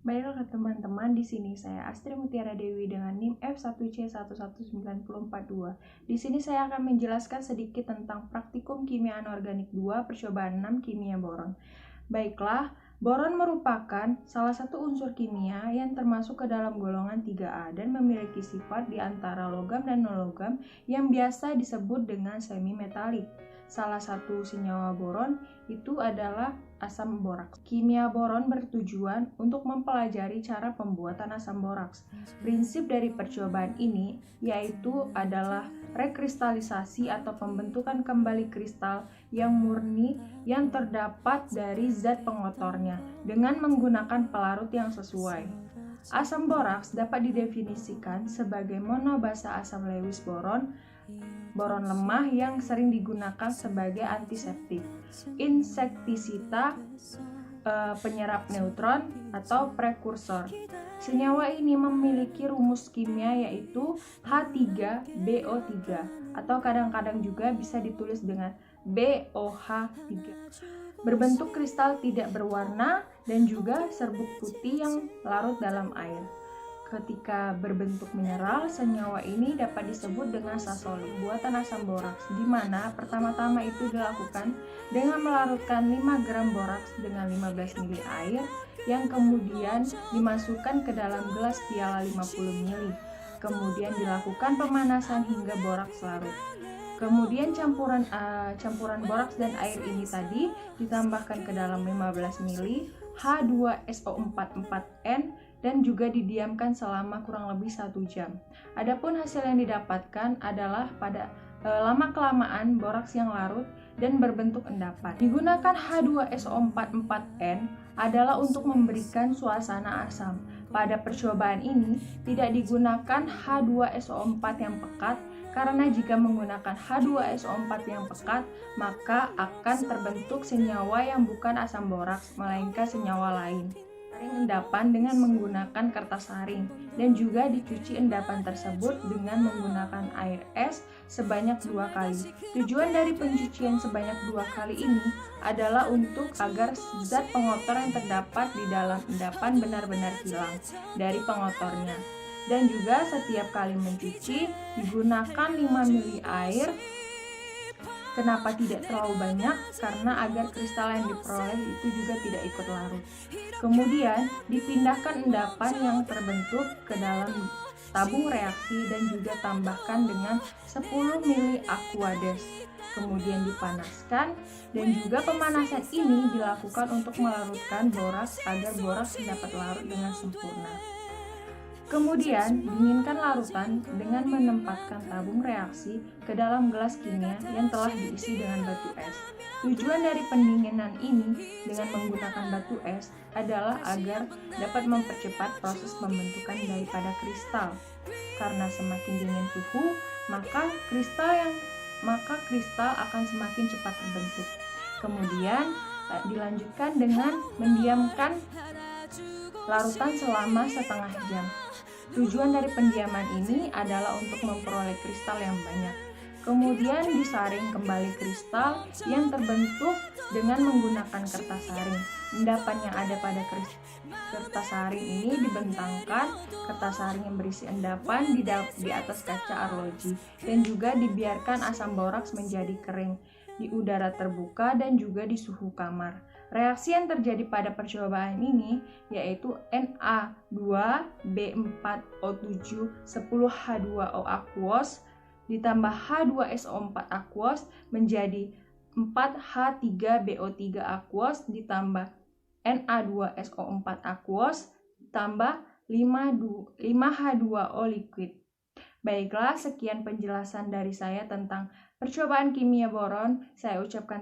Baiklah teman-teman, di sini saya Astri Mutiara Dewi dengan NIM F1C119042. Di sini saya akan menjelaskan sedikit tentang praktikum kimia anorganik 2 percobaan 6 kimia boron. Baiklah, boron merupakan salah satu unsur kimia yang termasuk ke dalam golongan 3A dan memiliki sifat di antara logam dan non-logam yang biasa disebut dengan semi metalik. Salah satu senyawa boron itu adalah asam boraks. Kimia boron bertujuan untuk mempelajari cara pembuatan asam boraks. Prinsip dari percobaan ini yaitu adalah rekristalisasi atau pembentukan kembali kristal yang murni yang terdapat dari zat pengotornya dengan menggunakan pelarut yang sesuai. Asam boraks dapat didefinisikan sebagai monobasa asam Lewis boron lemah yang sering digunakan sebagai antiseptik, insektisida, penyerap neutron, atau prekursor. Senyawa ini memiliki rumus kimia yaitu H3BO3 atau kadang-kadang juga bisa ditulis dengan BOH3. Berbentuk kristal tidak berwarna dan juga serbuk putih yang larut dalam air. Ketika berbentuk mineral, senyawa ini dapat disebut dengan sasoli, buatan asam boraks, di mana pertama-tama itu dilakukan dengan melarutkan 5 gram boraks dengan 15 ml air yang kemudian dimasukkan ke dalam gelas piala 50 ml. Kemudian dilakukan pemanasan hingga boraks larut. Kemudian campuran boraks dan air ini tadi ditambahkan ke dalam 15 ml H2SO44N dan juga didiamkan selama kurang lebih 1 jam. Adapun hasil yang didapatkan adalah pada lama-kelamaan boraks yang larut dan berbentuk endapan. Digunakan H2SO44N adalah untuk memberikan suasana asam. Pada percobaan ini tidak digunakan H2SO4 yang pekat karena jika menggunakan H2SO4 yang pekat maka akan terbentuk senyawa yang bukan asam boraks melainkan senyawa lain. Endapan dengan menggunakan kertas saring dan juga dicuci endapan tersebut dengan menggunakan air es sebanyak 2 kali. Tujuan dari pencucian sebanyak 2 kali ini adalah untuk agar zat pengotor yang terdapat di dalam endapan benar-benar hilang dari pengotornya. Dan juga setiap kali mencuci digunakan 5 ml air. Kenapa tidak terlalu banyak? Karena agar kristal yang diperoleh itu juga tidak ikut larut. Kemudian dipindahkan endapan yang terbentuk ke dalam tabung reaksi dan juga tambahkan dengan 10 ml aquades. Kemudian dipanaskan dan juga pemanasan ini dilakukan untuk melarutkan boraks agar boraks dapat larut dengan sempurna. Kemudian, dinginkan larutan dengan menempatkan tabung reaksi ke dalam gelas kimia yang telah diisi dengan batu es. Tujuan dari pendinginan ini dengan menggunakan batu es adalah agar dapat mempercepat proses pembentukan daripada kristal. Karena semakin dingin suhu, maka kristal akan semakin cepat terbentuk. Kemudian, dilanjutkan dengan mendiamkan larutan selama setengah jam. Tujuan dari pendiaman ini adalah untuk memperoleh kristal yang banyak. Kemudian disaring kembali kristal yang terbentuk dengan menggunakan kertas saring. Endapan yang ada pada kertas saring ini dibentangkan kertas saring yang berisi endapan di atas kaca arloji dan juga dibiarkan asam boraks menjadi kering di udara terbuka dan juga di suhu kamar. Reaksi yang terjadi pada percobaan ini yaitu Na2B4O7 10H2O aquos ditambah H2SO4 aquos menjadi 4H3BO3 aquos ditambah Na2SO4 aquos ditambah 5H2O liquid. Baiklah, sekian penjelasan dari saya tentang percobaan kimia boron. Saya ucapkan